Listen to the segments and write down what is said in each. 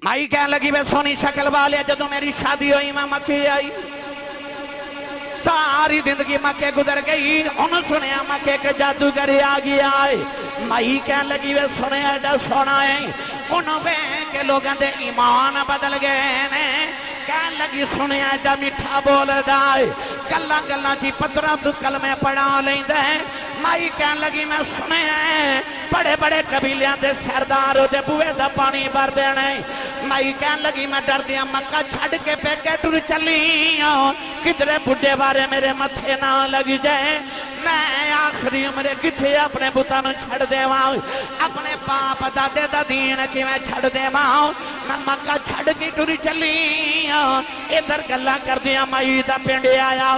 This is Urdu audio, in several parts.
مائی کہنے لگی میں سونی شکل والے جدو میری شادی ہوئی میں مکے آئی ساری زندگی مکے گزر گئی انہوں سنیا مکے کے جادوگری آگی آئے مائی کہنے لگی میں سنیا ایڈا سونا ہے انہوں بے کے لوگاں دے ایمان بدل گئے نے کہنے لگی سنیا ایڈا میٹھا بول دائے گلہ گلہ جی پترہ تو کلمے پڑھا لیں دے مائی کہنے لگی میں سنے ہیں بڑے بڑے قبیلیاں دے سردار دے بوئے دا پانی بھر دینے مائی کہنے لگی میں ڈر دیا مکہ چھڑ کے پیکے ٹر چلی کدرے بڑھے بارے میرے متھے نہ لگ جائے میں آخری عمرے کتھے اپنے بتانو چھڑ دے واؤں اپنے باپ دادے دا دین کی میں چھڑ دے واؤں میں مکہ چھڑ کی ٹر چلی ادھر گلہ کر دیا مائی دا پینڈے آیا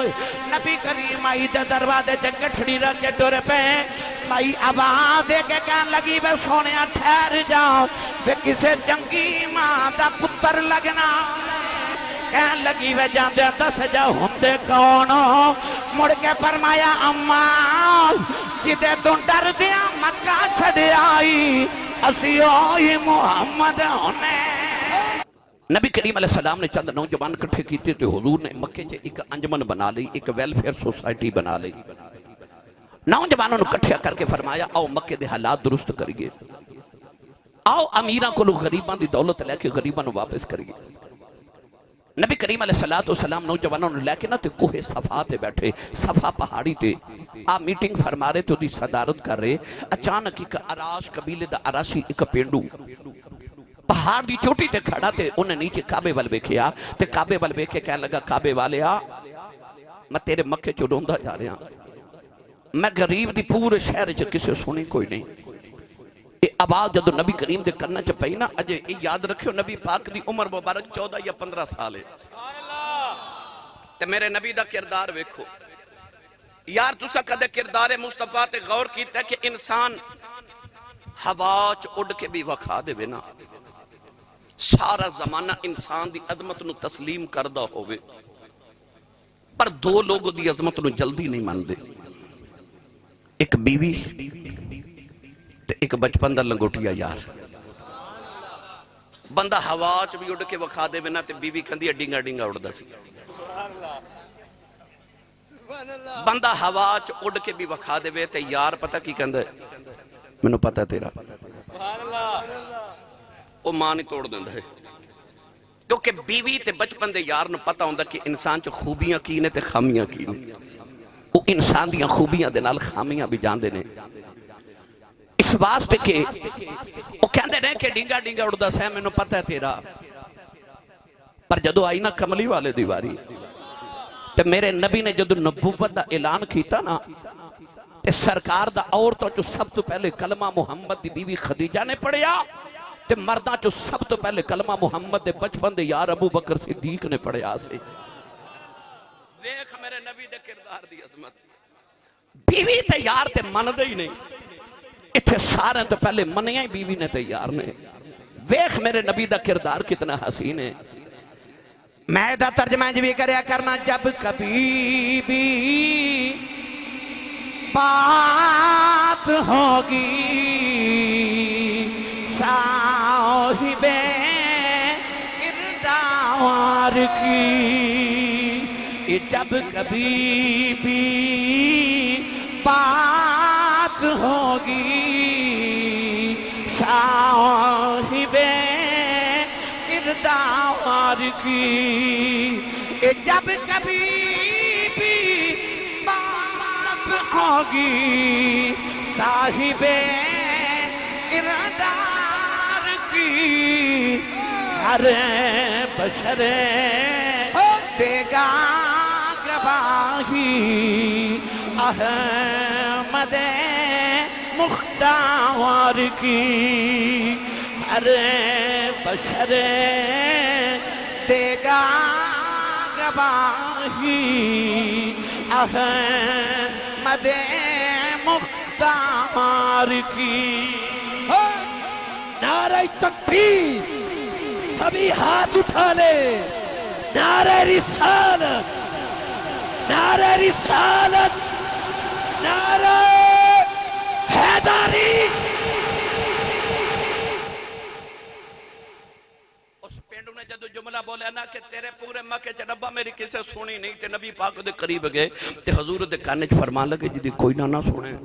نبی کریم مائی دا دروازے تے گٹھڑی رکھ کے ٹر پہ مائی آواز دے کے کہنے لگی بے سونیا ٹھہر جاؤ بے کسے جنگی ماں دا پتر لگنا کہنے لگی وے جان دے دس جا ہندے کونو مڑ کے فرمایا اماں جدے تو ڈر دیا مکہ چھڑ آئی اسی ہوئی محمد ہونے نبی کریم علیہ السلام نے چند نوجوان کٹھے کیتے تھے حضور نے مکے چے ایک انجمن بنا لی ایک ویلفیئر سوسائٹی بنا لی نوجوانوں نے کٹھے کر کے فرمایا آؤ مکے دے حالات درست کریے آؤ امیران کو لوگ غریبان دی دولت لے کے غریبان واپس کریے نبی کریم علیہ السلام نوجوانوں نے لے کے نہ تے کوہ صفا تے بیٹھے صفا پہاڑی تے آپ میٹنگ فرما رہے تو دی صدارت کر رہے اچانک ایک اراش قبیلے دا اراشی ایک پینڈو پہاڑ دی چوٹی تے کھڑا تے انہیں نیچے کعبے والے کیا تے کعبے والے کے کہنے لگا کعبے والے میں تیرے مکے چو ڈھونڈا جا رہا میں غریب دی پورے شہر چ کسے سنی کوئی نہیں یہ آواز جدو نبی کریم دے کرنا چ پئی نا اجے یہ یاد رکھو نبی پاک دی عمر مبارک 14 یا 15 سال ہے تے میرے نبی دا کردار ویکھو یار تسا کدے کردار مصطفیٰ تے غور کیتا ہے کہ انسان ہوا چ اڑ کے بھی وکھا دے بنا سارا زمانہ انسان دی عظمت نو تسلیم کردہ ہوئے پر دو لوگوں دی عظمت نو جلدی نہیں مان دے ایک بیوی تے ایک بچپن دا لنگوٹیا یار بندہ ہواچ بھی اڑ کے وکھا دے بنا تے بیوی کھندی ڈینگا ڈینگا اڑ دا سی بندہ ہواچ اڑ کے بھی وکھا دے بے تے یار پتہ کی کہندہ ہے میں نے پتہ ہے تیرا وہ ماں نہیں توڑ دیندہ ہے کیونکہ بیوی تے بچپن دے یار نو پتہ ہوندہ کہ انسان چو خوبیاں کینے تے خامیاں کینے وہ انسان دیاں خوبیاں دے نال خامیاں بھی جان دینے اس واسطے کہ وہ کہندے نہیں کہ ڈینگا ڈینگا اڑدا سہے میں نے پتہ ہے تیرا پر جدو آئی نا کملی والے دیواری تے میرے نبی نے جدو نبوت دا اعلان کیتا نا تے سرکار دا عورتوں جو سب تو پہلے کلمہ محمد دی بیوی خدیجہ نے پڑھیا تے مردہ جو سب تو پہلے کلمہ محمد دے بچپن دے یار ابو بکر صدیق نے پڑھیا سے ویکھ میرے نبی دے کردار دی عظمت بیوی تے یار تے من دے ہی نہیں اتھے سارے تو پہلے منیاں ہی بیوی نے تے یار نے ویکھ میرے نبی دا کردار کتنا حسین ہے میں دا ترجمہ بھی کریا کرنا جب کبھی بھی بات ہوگی صاحب کردار کی جب کبھی بھی بات ہوگی صاحب کردار کی جب کبھی بھی بات ہوگی صاحب کردار کی ہر بشر دے گا گواہی احمد مختار کی ہر بشر دے گا گواہی احمد مختار کی نعرہ تکبیر سبھی ہاتھ اٹھا لے نعرہ رسالت نعرہ رسالت نعرہ حیدری پینڈو نے جدو جملہ بولیا نا کہ تیرے پورے مکے چ ربا میری کسے سونی نہیں تے نبی پاک دے قریب گئے تے حضور دے کانے چ فرمان لگے جدی کوئی نہ سنے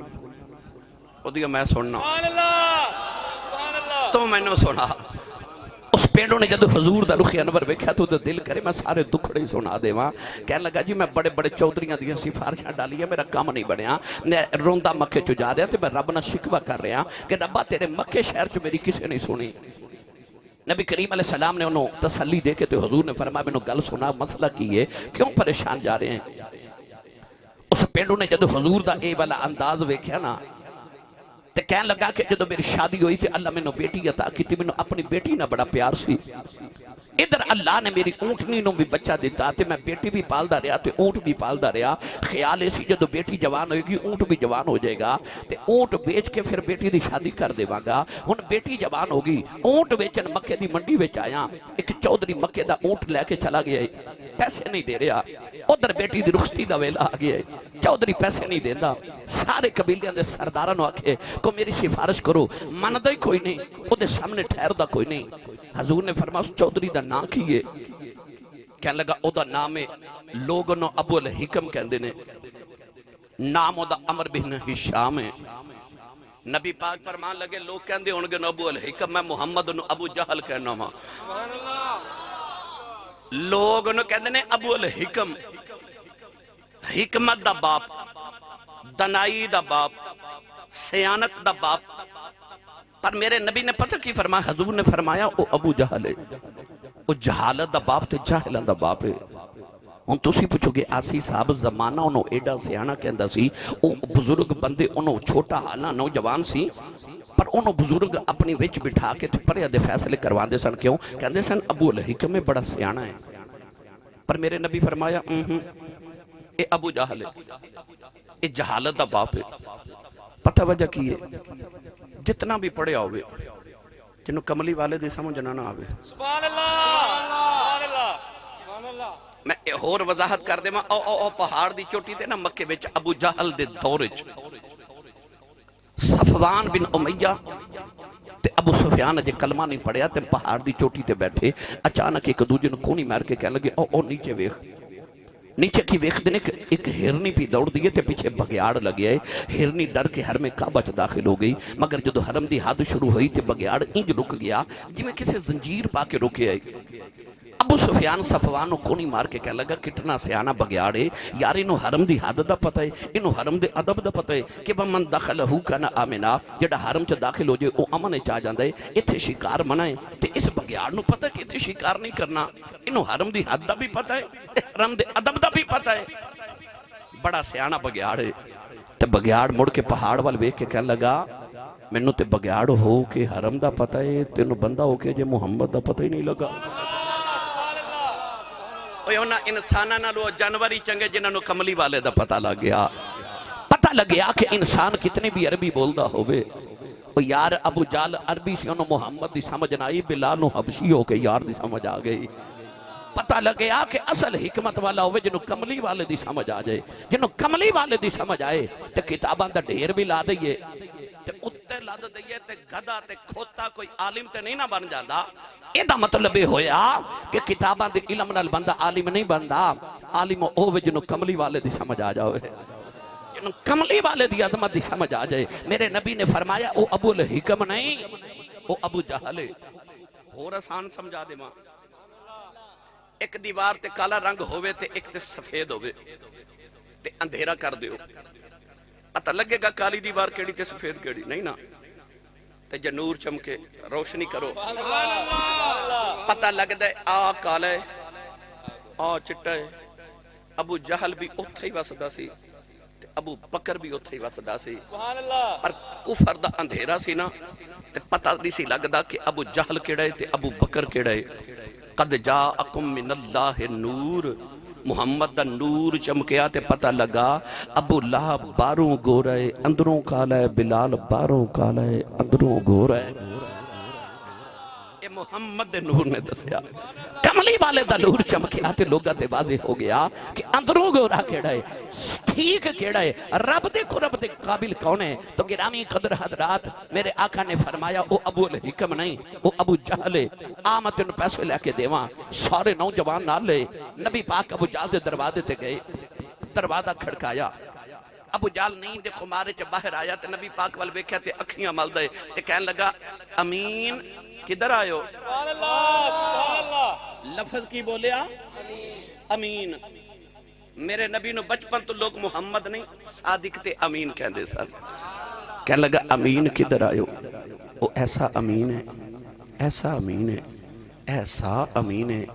او دیا میں سننا تو میں نے سنا اس پینڈو نے جدو حضور دا رخ انور ویکھیا تو دل کرے میں سارے دکھڑے سنا دے وہاں کہنے لگا جی میں بڑے بڑے چودھریاں دیاں سفارشاں ڈالی ہیں میرا کام نہیں بنیا میں روندہ مکے چ جا رہا تے میں رب نہ شکوہ کر رہا کہ ربا تیرے مکے شہر چ میری کسے نہیں سنی نبی کریم علیہ السلام نے انہوں تسلی دے کے تو حضور نے فرمایا میں انہوں گل سنا مسئلہ کیے کیوں پریشان جا رہے ہیں اس پینڈو نے جدو حضور دا اے والا انداز ویکھیا نا تے کہنے لگا کہ جدو میری شادی ہوئی تے اللہ میں نو بیٹی عطا کی تے میں نو اپنی بیٹی نہ بڑا پیار سی ادھر اللہ نے میری اونٹنی نو بھی بچہ دیتا تے میں بیٹی بھی پالدا رہا تے اونٹ بھی پالدا رہا خیال ایسی جدو بیٹی جوان ہوئے گی اونٹ بھی جوان ہو جائے گا تے اونٹ بیچ کے پھر بیٹی دی شادی کر دے گا ہن بیٹی جوان ہوگی اونٹ بیچن مکے دی منڈی وچ آیا ایک چودھری مکے دا اونٹ لے کے چلا گیا پیسے نہیں دے رہا ادھر بیٹی دی رخصتی دا ویلا آ گیا چودھری پیسے نہیں دیندا سارے قبیلیاں دے سرداراں نو آکھے کو میری سفارش کرو مندا ہی کوئی نہیں او دے سامنے ٹھہردا کوئی نہیں حضور نے فرمایا اس چودھری دا نام کیے کہنے لگا او دا نام ہے لوگوں نو ابو الحکم کہندے نے نام او دا عمر بن ہشام ہے نبی پاک فرمان لگے لوگ کہندے ہونگے نو ابو الحکم میں محمد نو ابو جہل کہنا ماں لوگ نو کہندے نے ابو الحکم حکمت دا باپ دنائی دا باپ سیانت دا باپ پر میرے نبی نے پتہ کی فرمایا حضور نے فرمایا او ابو جہل ہے او جہالت دا باپ تے جاہلان دا باپ ہے ہن تسی پوچھو گے آسی صاحب زمانہ انہوں ایڈا سیانہ کہندہ سی او بزرگ بندے انہوں چھوٹا حالہ نوجوان سی پر انہوں بزرگ اپنی وچ بٹھا کے تو پرے دے فیصلے کروان دے سن کیوں کہندے سن ابو الحکم میں بڑا سیانہ ہے پر میرے نبی فرمایا اے ابو جہل ہے اے جہالت دا باپ ہے پتہ وجہ کی ہے جتنا بھی پڑھے ہوئے جنہوں کملی والے دے سمجھنا نہ آوے سبحان اللہ میں اور وضاحت کر دے او پہاڑ دی چوٹی تے نا مکے وچ ابو جہل دے دورج صفوان بن امیہ تے ابو سفیان جے کلمہ نہیں پڑھیا تے پہاڑ دی چوٹی تے بیٹھے اچانک ایک دوجے نو کونی مار کے کہنے لگے او نیچے ویکھ نیچے کی ویخ دینے ایک ہرنی پی دوڑ دیئے تے پیچھے بگیاڑ لگیا ہے ہرنی ڈر کے حرم کعبہ چ داخل ہو گئی مگر جدو حرم دی حد شروع ہوئی تے بگیاڑ انج رک گیا جی میں کسے زنجیر پا کے رکے آئی ابو سفیان صفوانو کونی مار کے کہنے لگا کتنا سیانہ بگیاڑ ہے یار انہوں حرم دی حد دا پتہ ہے انہوں حرم دے ادب دا پتہ ہے کہ من دخلہو کنا آمنا جڑا حرم چ داخل ہو جائے او امن چاہ جاندہ ہے اتھے شکار منائے تے اس بگیاڑ نو پتہ ہے کہ اتھے شکار نہیں کرنا انہوں حرم دی حد دا بھی پتہ ہے حرم دے ادب دا بھی پتہ ہے بڑا سیانہ بگیاڑ ہے تے بگیاڑ مڑ کے پہاڑ وال ویکھ کے کہنے لگا مینوں تے بگیاڑ ہو کے حرم دا پتہ ہے تینوں بندہ ہو کے جے محمد دا پتہ ہی نہیں لگا اونا انسانہ نہ لو جانوری چنگے جنہاں نو کملی والے دا پتہ لگ گیا کہ انسان کتنے بھی عربی بولدا ہوئے او یار ابو جال عربی سے انہوں محمد دی سمجھ نہ آئی بلال نو حبشی ہو کے یار دی سمجھ آ گئی پتہ لگ گیا کہ اصل حکمت والا ہوئے جنہوں کملی والے دی سمجھ آ جائے جنہوں کملی والے دی سمجھ آئے تے کتاباں دا ڈھیر بھی لا دئیے تے کتے لاد دئیے تے گھدا تے کھوتا کوئی عالم تے نہیں نہ بن جاندہ ایدہ مطلب ہویا کہ کتاباں دے علم نال بندہ عالم نہیں بندہ عالم ہوئے جنہوں کملی والے دی سمجھ آ جاؤے جنہوں کملی والے دی عظمت دی سمجھ آ جائے میرے نبی نے فرمایا او ابو الحکم نہیں او ابو جہل اور آسان سمجھا دے ماں ایک دیوار تے کالا رنگ ہوئے تے ایک تے سفید ہوئے تے اندھیرا کر دیو پتہ لگے گا کالی دیوار کیڑی تے سفید کیڑی نہیں نا تے جے نور چمکے روشنی کرو پتہ لگ دے آ کالا ہے آ چٹا ہے ابو جہل بھی اتھے ہی وسدا سی تے ابو بکر بھی اتھے ہی وسدا سی پر کفر دا اندھیرا سی نا تے پتہ نہیں سی لگدا کہ ابو جہل کیڑا ہے تے ابو بکر کیڑا ہے قد جاءکم من اللہ نور محمد دا نور چمکیا تے پتہ لگا ابو لہب باروں گورا ہے اندروں کالا ہے بلال باروں کالا ہے اندروں گورا ہے محمد دے نور نے دسیا کملی والے دا نور چمکیا تے لوگاں تے واضح ہو گیا کہ اندروں گورا کیڑا ہے ٹھیک کیڑا ہے رب دے قرب دے قابل کون ہے تو گرامی قدر حضرات میرے آقا نے فرمایا او ابو الحکم نہیں او ابو جہل ہے آمد ان پیسے لے کے دیواں سارے نوجوان نال لے نبی پاک ابو جہل دے دروازے تے گئے دروازہ کھڑکایا ابو جال نیند دے خمارے چ باہر آیا تے نبی پاک وال ویکھیا تے اکھیاں مل دے تے کہن لگا امین کدھر آئیو سبحان اللہ لفظ کی بولیا امین میرے نبی نو بچپن تو لوگ محمد نہیں صادق تے امین کہندے سن کہن لگا امین کدھر آئیو او ایسا امین ہے ایسا امین ہے ایسا امین ہے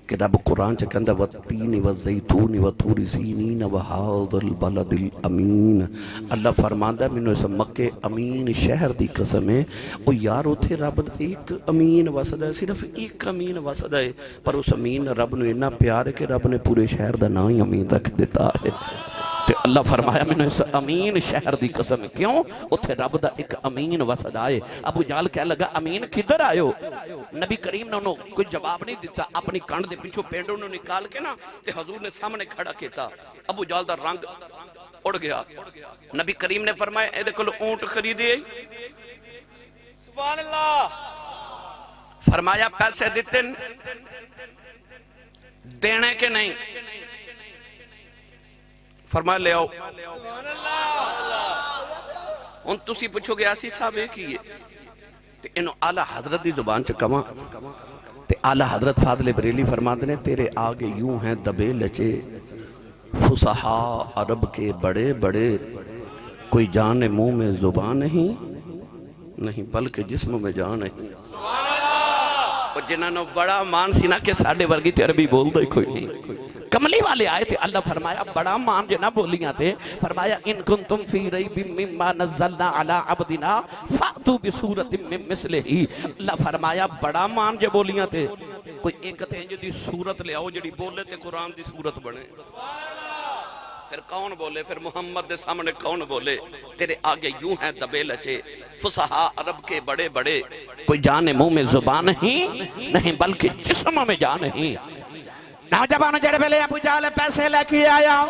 کہ رب قرآن چا کہندہ والتین والزیتون وطور سینین وہذا البلد الامین اللہ فرماندہ میں نے اسے مکہ امین شہر دی قسم ہے او یارو تھے رب دا ایک امین وسد ہے صرف ایک امین وسد ہے پر اس امین رب نے اتنا پیار ہے کہ رب نے پورے شہر دا نام ہی امین رکھ دیتا ہے تے اللہ فرمایا میں نے اس امین شہر دی قسم ہے کیوں اتھے رب دا ایک امین وسد آئے ابو جال کہہ لگا امین کدھر آئے نبی کریم نے انہوں کوئی جواب نہیں دیتا اپنی کانڈ دے پیچھو پینڈوں نے نکال کے نا کہ حضور نے سامنے کھڑا کیتا ابو جال دا رنگ اڑ گیا نبی کریم نے فرمایا اے دیکھو اونٹ خریدے سبحان اللہ فرمایا پیسے دیتے دینے کے نہیں فرمایا لے آؤ ان تسی پوچھو گے آسی صاحب ایک ہی ہے تے انہوں اعلیٰ حضرت دی زبان چکواں تے اعلیٰ حضرت فاضل بریلی فرماتے ہیں تیرے آگے یوں ہیں دبے لچے فصحا عرب کے بڑے بڑے کوئی جان منہ میں زبان نہیں بلکہ جسم میں جان نہیں اور جنہاں نے بڑا مان سینا کے ساڑھے ورگی تے عربی بول دے کوئی نہیں کملی والے آئے تھے اللہ فرمایا بڑا مان جنہ بولیاں تھے فرمایا ان کنتم فی ریب مما نزلنا علی عبدنا فاتو بصورت من مثلہ اللہ فرمایا بڑا مان جو بولیاں تھے کوئی ایک کہتے ہیں جی صورت لے آؤ جڑی بولے تے قرآن دی صورت بنے پھر کون بولے پھر محمد دے سامنے کون بولے تیرے آگے یوں ہیں دبے لچے فصحا عرب کے بڑے بڑے کوئی جان منہ میں زبان نہیں بلکہ جسم میں جان نہیں نوجوانوں جڑے پہلے ابو جہل پیسے لے کے آیا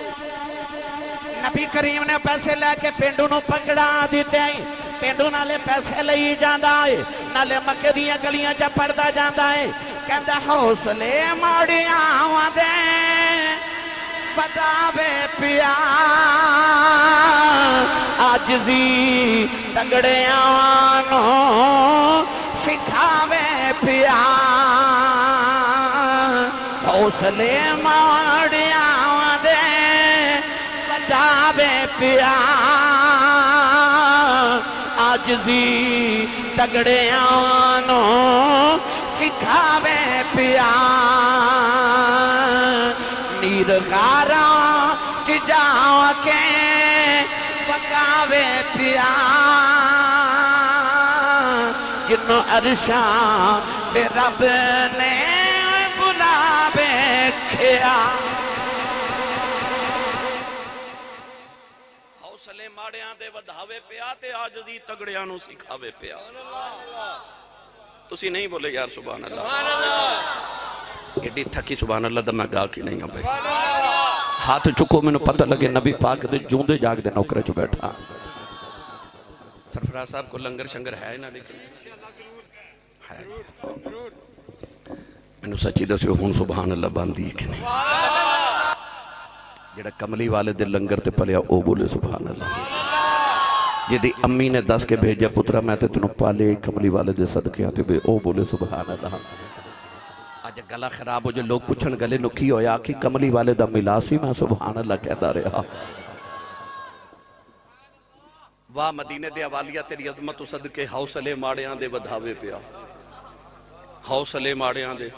نبی کریم نے پیسے لے کے پینڈوں نو پکڑا دیتے ہیں پینڈوں نالے پیسے لئی جاندہ ہے نالے مکہ دیاں گلیاں جا پڑھدا جاندہ ہے کہندہ حوصلے ماڑیاں دے بتاوے پیا عاجزی تگڑیاں نو سکھاوے پیا حوصلے ماڑیاں دے بتاوے پیا عاجزی تگڑیاں نو سکھاوے پیا نیر غاراں چجاؤ کے پکاوے پیا جنوں عرشاں بے رب نے بلاوے کھیا حوصلے ماڑیاں دے ودھاوے پیا تے عاجزی تگڑیاں نو سکھاوے پیا تسی نہیں بولے یار سبحان اللہ ایڈی تھکی سبحان اللہ دا میں گا کی نہیں ہوں بھائی ہاتھ چکو میں نے پتہ لگے نبی پاک دے جوندے جاگ دے نوکرے جو بیٹھا سرفراز صاحب کو لنگر شنگر ہے نا لیکن ہے میں نے سچی دے سے ہون سبحان اللہ باندھی کہ نہیں جڑا کملی والے دے لنگر تے پلیا او بولے سبحان اللہ جدی امی نے دس کے بھیجا پترہ میں تے تنوں پالے کملی والے دے صدقیاں تے بے او بولے سبحان اللہ آج گلہ خراب ہو جو لوگ پوچھن گلے نکی ہویا کہ کملی والے دا ملاسی میں سبحان اللہ کہتا رہا واہ مدینے دے حوالیہ تیری عظمت و صدقے حوصلے ماڑیاں دے ودھاوے پیا حوصلے ماڑیاں دے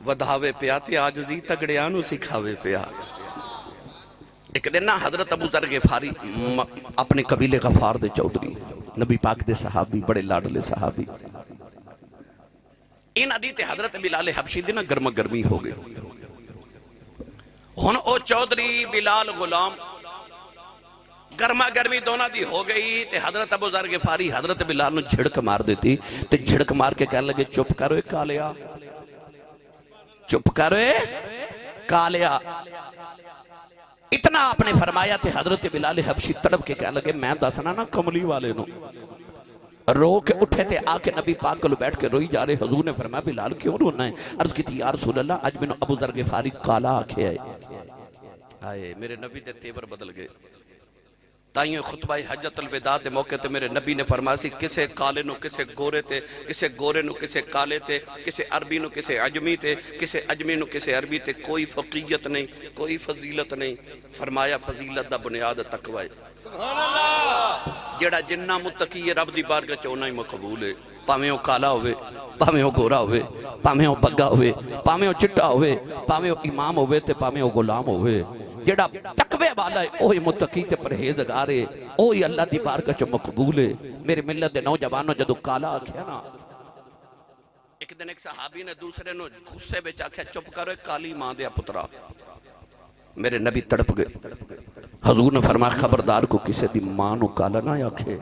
ودھاوے پیا تے عاجزی تگڑیاں نو سکھاوے پیا ایک دن نا حضرت ابو ذر غفاری اپنے قبیلے غفار دے چودھری نبی پاک دے صحابی بڑے لاڈلے صحابی ان عدیت حضرت بلال حبشی دینا گرم گرمی ہو گئے ہن او چودھری بلال غلام گرما گرمی دونوں دی ہو گئی تے حضرت ابو ذر غفاری حضرت بلال نو جھڑک مار دیتی تے جھڑک مار کے کہنے لگے چپ کرو کالیا، چپ کرو کالیا۔ اتنا آپ نے فرمایا تے حضرت بلال حبشی تڑپ کے کہنے لگے میں دسنا نا کملی والے نو، رو کے اٹھے تے آ کے نبی پاک کو بیٹھ کے روئی جا رہے۔ حضور نے فرمایا بلال کیوں رونا ہے؟ عرض کی تھی یا رسول اللہ اج میں ابو ذر غفاری کالا آکھے آئے، آئے میرے نبی دے تیور بدل گئے۔ تائیوں خطبہ حجت الوداع دے موقع تے میرے نبی نے فرمایا سی کسے کالے نو کسے گورے تے، کسے گورے نو کسے کالے تے، کسے عربی نو کسے عجمی تے، کسے عجمی نو کسے عربی تے، کوئی فقیت نہیں، کوئی فضیلت نہیں۔ فرمایا فضیلت دا بنیاد تقوی ہے۔ سبحان اللہ۔ جڑا جنہ متقی رب دی بارگاہ چ انہاں ہی مقبول ہے، پاویں او کالا ہوئے، پاویں او گورا ہوئے، پاویں او بگا ہوئے، پاویں او چٹا ہوئے، پاویں او امام ہوئے تے پاویں او غلام ہوئے۔ جڑا تقوی والا ہے اوہی متقی تے پرہیزگار ہے، اوہی اللہ دی بارگاہ چ مقبول ہے۔ میرے ملت دے نوجوانوں جدو کالا آکھیا نا، ایک دن ایک صحابی نے دوسرے نو غصے وچ آکھیا چپ کرو کالی ماں دے پترا۔ میرے نبی تڑپ گئے۔ حضور نے فرمایا خبردار کو کسے دی ماں نو کالا نہ آکھے،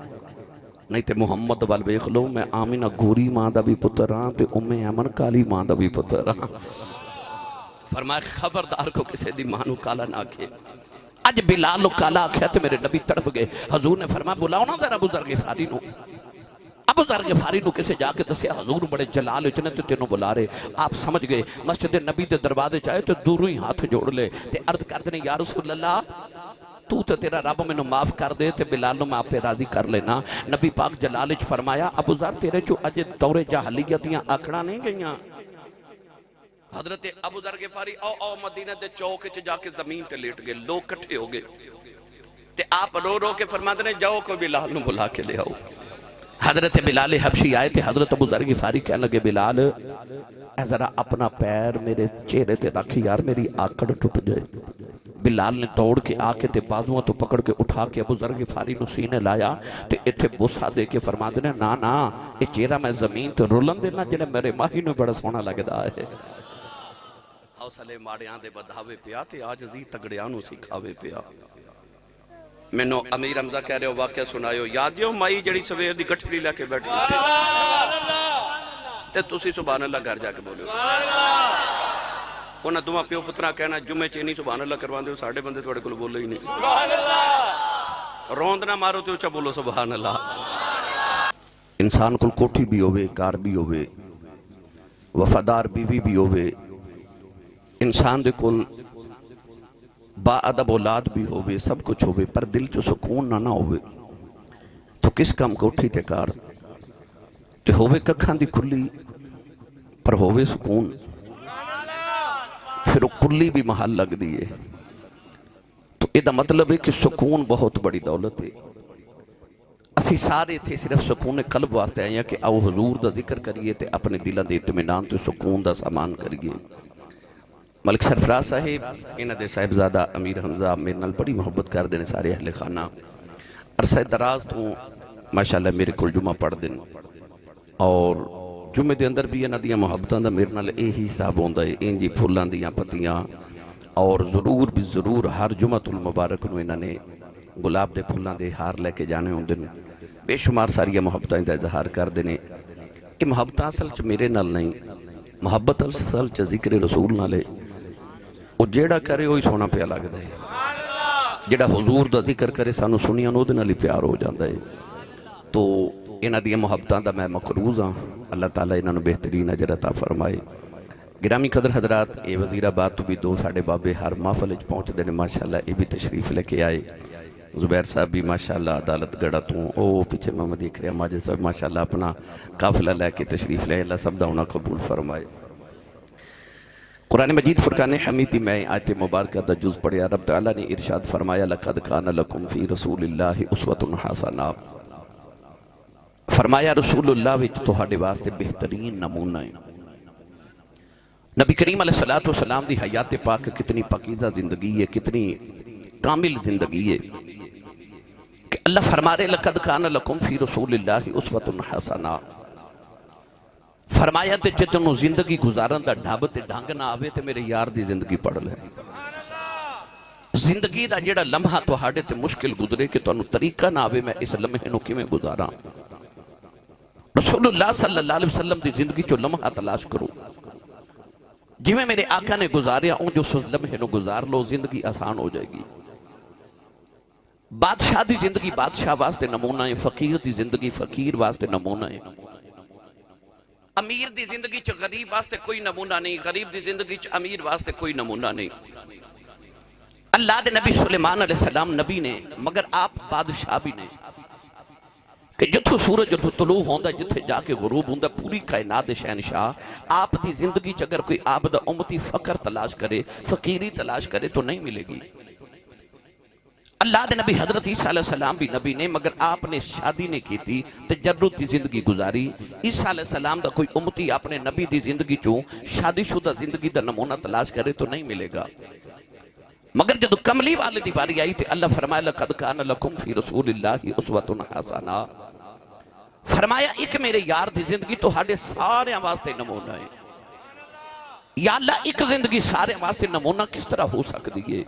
نہیں تے محمد وال ویکھ لو میں آمینہ گوری ماں دا بھی پتر ہاں تے ایمن کالی ماں دا بھی پتر ہاں۔ فرمایا خبردار کو کسے دی ماں نو کالا نہ آکھے۔ اج بلال نو کالا آکھیا تے میرے نبی تڑپ گئے۔ حضور نے فرمایا بلاؤ نا ذرا ابو ذر غفاری نو۔ ابو ذر غفاری نو کسے جا کے دسیا حضور بڑے جلال اتنے تے تینوں بلا رہے۔ آپ سمجھ گئے مسجد نبی دے دروازے چاہے تو دوروں ہی ہاتھ جوڑ لے تے عرض کر دینے یا رسول اللہ تو تیرا رب میں نو معاف کر دے تے بلال نو میں آپ پہ راضی کر لینا۔ نبی پاک جلالچ فرمایا ابو ذر تیرے چو اجے دور جاہلیتیاں آکھڑا نہیں گئیاں۔ حضرت ابو ذر غفاری او مدینہ دے چوک چ جا کے زمین تے لیٹ گئے، لوگ کٹھے ہو گئے تے آپ رو رو کے فرماتے نے جاؤ کوئی بلال نو بلا کے لے آؤ۔ حضرت بلال حبشی آئے تھے، حضرت ابو ذر غفاری کہنے لگے بلال اے ذرا اپنا پیر میرے چہرے تے رکھ یار میری آکڑ ٹوٹ جائے۔ بلال نے توڑ کے آکے تے بازووں تو پکڑ کے اٹھا کے ابو ذر غفاری نو سینے لایا تے اتھے بوسا دے کے فرما دینے نا نا یہ چہرہ میں زمین تے رولن دینا جنہیں میرے ماہی نو بڑا سونا لگدا ہے۔ حوصلے ماڑیاں دے بدھاوے پیا تے آجزی تگڑیاں نو سکھاوے پیا۔ میں نو امیر حمزہ کہہ رہے ہو واقعہ سنائے ہو یاد دیو مائی جڑی سویر دی گٹھڑی لے کے بیٹھ گئی تے تسی سبحان اللہ گھر جا کے بولے انہاں دوہاں پیو پترا کہنا جمعے چینی سبحان اللہ کروان دے ساڑھے بندے توڑے کل بولے ہی نہیں، روند نہ مارو تے اچھا بولو سبحان اللہ۔ انسان کل کوٹھی بھی ہوئے، کار بھی ہوئے، وفادار بیوی بھی ہوئے، انسان دے کل با ادب اولاد بھی ہوئے، سب کچھ ہوئے، پر دل چو سکون نہ ہوئے تو کس کام کوٹھی تے کار تے ہوئے ککھاں دی کلی پر ہوئے سکون پھر وہ کلی بھی محل لگ دیئے۔ تو یہ دا مطلب ہے کہ سکون بہت بڑی دولت ہے۔ اسی سارے تھے صرف سکون قلب واسطے آئیں کہ آؤ حضور دا ذکر کریے تے اپنے دلہ دے اطمینان تے سکون دا سامان کریے۔ ملک سرفراز صاحب انہ دے صاحبزادہ امیر حمزہ میرے نال بڑی محبت کر دینے سارے اہل خانہ عرصہ دراز تو ماشاءاللہ میرے کل جمعہ پڑھ دن اور جمعے دے اندر بھی انہ دیا محبتاں دا میرے نال یہی حساب ہوندہ ہے انجی پھولاں دیاں پتیاں اور ضرور بھی ضرور ہر جمعہ المبارک نو انہ نے گلاب دے پھولاں دے ہار لے کے جانے ہوندے بے شمار ساری محبتاں دا اظہار کر دینے۔ یہ محبتاں اصل چ میرے نال نہیں، محبت اصل چ ذکر رسول نالے وہ جیڑا کرے وہی سونا پیا لگدا ہے، جیڑا حضور دا ذکر کرے سانو سنیاں نو دے نال ہی پیار ہو جاندا ہے۔ تو انہاں دی محبتاں دا میں مقروض ہاں، اللہ تعالیٰ انہاں نو بہترین اجر عطا فرمائے۔ گرامی قدر حضرات اے وزیر آباد تو بھی دو ساڑھے بابے ہر محفل وچ پہنچ دینے ماشاءاللہ اے بھی تشریف لے کے آئے۔ زبیر صاحب بھی ماشاءاللہ عدالت گڑا تو او پیچھے محمد اکریا ماجد صاحب ماشاءاللہ اپنا قافلہ لے کے تشریف لے، اللہ سب دا انہاں قبول فرمائے۔ قرآن مجید فرقان حمیدی میں آیت مبارکہ دا جز پڑھیا، رب تعالیٰ نے ارشاد فرمایا لَقَدْ كَانَ لَكُمْ فِي رَسُولِ اللَّهِ أُسْوَةٌ حَسَنَةٌ، فرمایا رسول اللہ وچ تہاڈے واسطے بہترین نمونہ ہے۔ نبی کریم علیہ السلام دی حیات پاک کتنی پاکیزہ زندگی ہے، کتنی کامل زندگی ہے کہ اللہ فرما رہے لَقَدْ كَانَ لَكُمْ فِي رَسُولِ اللَّهِ أُسْوَةٌ حَسَنَةٌ، فرمایا تے جتنو زندگی گزارن دا ڈھاب تے ڈھنگ نہ آوے تے میرے یار دی زندگی پڑھ لے، زندگی دا جڑا لمحہ تہاڈے تے مشکل گزرے کہ تانوں طریقہ نہ آوے میں اس لمحے نو کیویں گزاراں، رسول اللہ صلی اللہ علیہ وسلم دی زندگی چو لمحہ تلاش کرو، جویں میرے آقا نے گزاریا اون جو اس لمحے نو گزار لو، زندگی آسان ہو جائے گی۔ بادشاہ دی زندگی بادشاہ واسطے نمونہ ہے، فقیر دی زندگی فقیر واسطے نمونہ ہے، امیر دی زندگی چ غریب واسطے کوئی نمونہ نہیں، غریب دی زندگی چ امیر واسطے کوئی نمونہ نہیں۔ اللہ دے نبی سلیمان علیہ السلام نبی نے، مگر آپ بادشاہ بھی نے، کہ جتھو سورج جتھو طلوع ہوندہ جتھے جا کے غروب ہوندہ پوری کائنات شہنشاہ، آپ دی زندگی چ اگر کوئی عابد امتی فقر تلاش کرے، فقیری تلاش کرے تو نہیں ملے گی۔ اللہ دے نبی حضرت عیسیٰ علیہ السلام بھی نبی نے، مگر آپ نے شادی نہیں کی تھی، تجرد دی زندگی گزاری۔ عیسیٰ علیہ السلام دا کوئی امتی اپنے نبی دی زندگی چوں شادی شدہ زندگی دا نمونہ تلاش کرے تو نہیں ملے گا۔ مگر جدو کملی والے دی باری آئی تھی اللہ فرمایا لَقَدْ كَانَ لَكُمْ فِي رَسُولِ اللَّهِ أُسْوَةٌ حَسَنَةٌ، فرمایا ایک میرے یار دی زندگی تو ہاڑے سارے واسطے نمونہ ہے۔ یا اللہ ایک زندگی سارے واسطے نمونہ کس طرح ہو سکتی ہے؟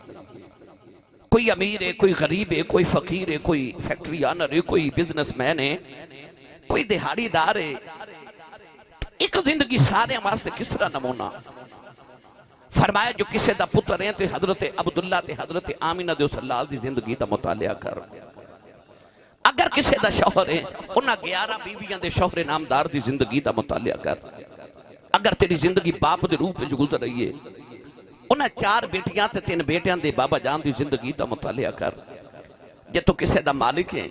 کوئی امیر ہے، کوئی غریب ہے، کوئی فقیر ہے، کوئی فیکٹری آنر ہے، کوئی بزنس مین ہے، کوئی دہاڑی دار ہے، ایک زندگی سارے واسطے کس طرح نمونہ؟ فرمایا جو کسے دا پتر ہیں تے حضرت عبداللہ تے حضرت آمینہ دے سلال دی زندگی دا مطالعہ کر، اگر کسے دا شوہر ہیں انہاں 11 بیویاں دے شوہر نامدار دی زندگی دا مطالعہ کر، اگر تیری زندگی باپ دے روپ وچ گزر رہی ہے انہاں 4 بیٹیاں تے 3 بیٹیاں دے بابا جان دی زندگی دا مطالعہ کر، جے تو کسے دا مالک ہیں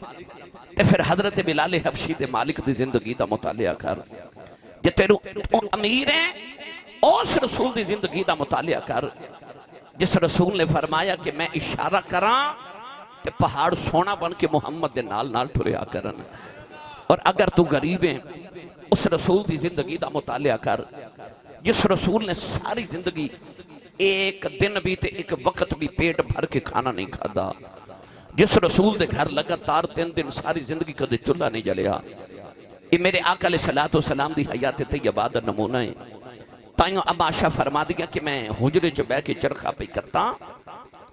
تے پھر حضرت بلال حبشی دے مالک دی زندگی دا مطالعہ کر، جے تیرو امیر ہیں اس رسول دی زندگی دا مطالعہ کر جس رسول نے فرمایا کہ میں اشارہ کراں کہ پہاڑ سونا بن کے محمد دے نال نال ٹریا کرن۔ اور اگر تو غریب ہیں اس رسول دی زندگی دا مطالعہ کر جس رسول نے ساری زندگی ایک دن بھی تے ایک وقت بھی پیٹ بھر کے کھانا نہیں کھادا، جس رسول دے گھر لگاتار 3 دن ساری زندگی کدے چولہا نہیں جلیا۔ یہ میرے آقا علیہ السلام دی حیات طیبہ دا نمونہ ہے۔ تائیوں اب عائشہ فرما دیا کہ میں حجرے چ بہ کے چرخہ پہ کرتا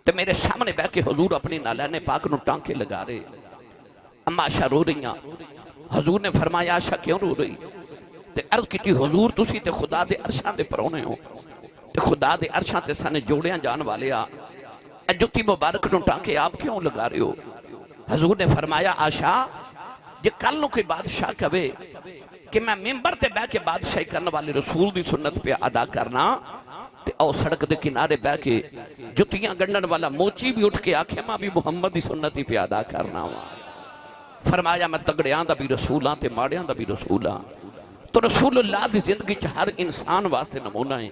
تو میرے سامنے بہ کے حضور اپنی نالین پاک نو ٹانکے لگا رہے، اما عائشہ رو رہی ہیں۔ حضور نے فرمایا عائشہ کیوں رو رہی؟ تے عرض کی حضور تسی تے خدا دے عرشاں دے پرونے ہو، تے خدا دے عرشاں تے سانے جوڑیاں جان والے آ، جتی مبارک نو ٹانکے آپ کیوں لگا رہے ہو؟ حضور نے فرمایا عائشہ جے کل نو کوئی بادشاہ کہے کہ میں ممبر تے بہ کے بادشاہی کرنے والے رسول دی سنت پہ ادا کرنا تے او سڑک دے کنارے بہ کے جتیاں گنڈن والا موچی بھی اٹھ کے آکھے ماں بھی محمد دی سنت پہ ادا کرنا۔ فرمایا میں تگڑیاں دا بھی رسولاں تے ماڑیاں دا بھی رسولاں۔ تو رسول اللہ دی زندگی چ ہر انسان واسطے نمونہ ہے،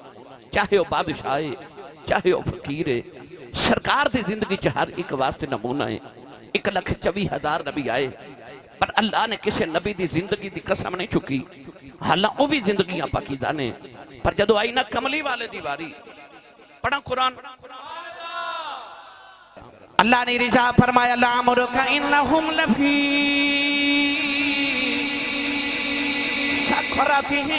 چاہے وہ بادشاہ ہے چاہے وہ فقیر ہے، سرکار دی زندگی چ ہر ایک واسطے نمونہ ہے۔ 1,24,000 نبی آئے پر اللہ نے کسے نبی دی زندگی دی قسم نہیں چکی، حالانکہ وہ بھی زندگیاں پاکیزہ نے، پر جدو آئی نا کملی والے دیواری پڑھا قرآن، اللہ نے رجا فرمایا لَعَمُرُكَ إِنَّهُمْ لَفِي سَكْرَتِهِمْ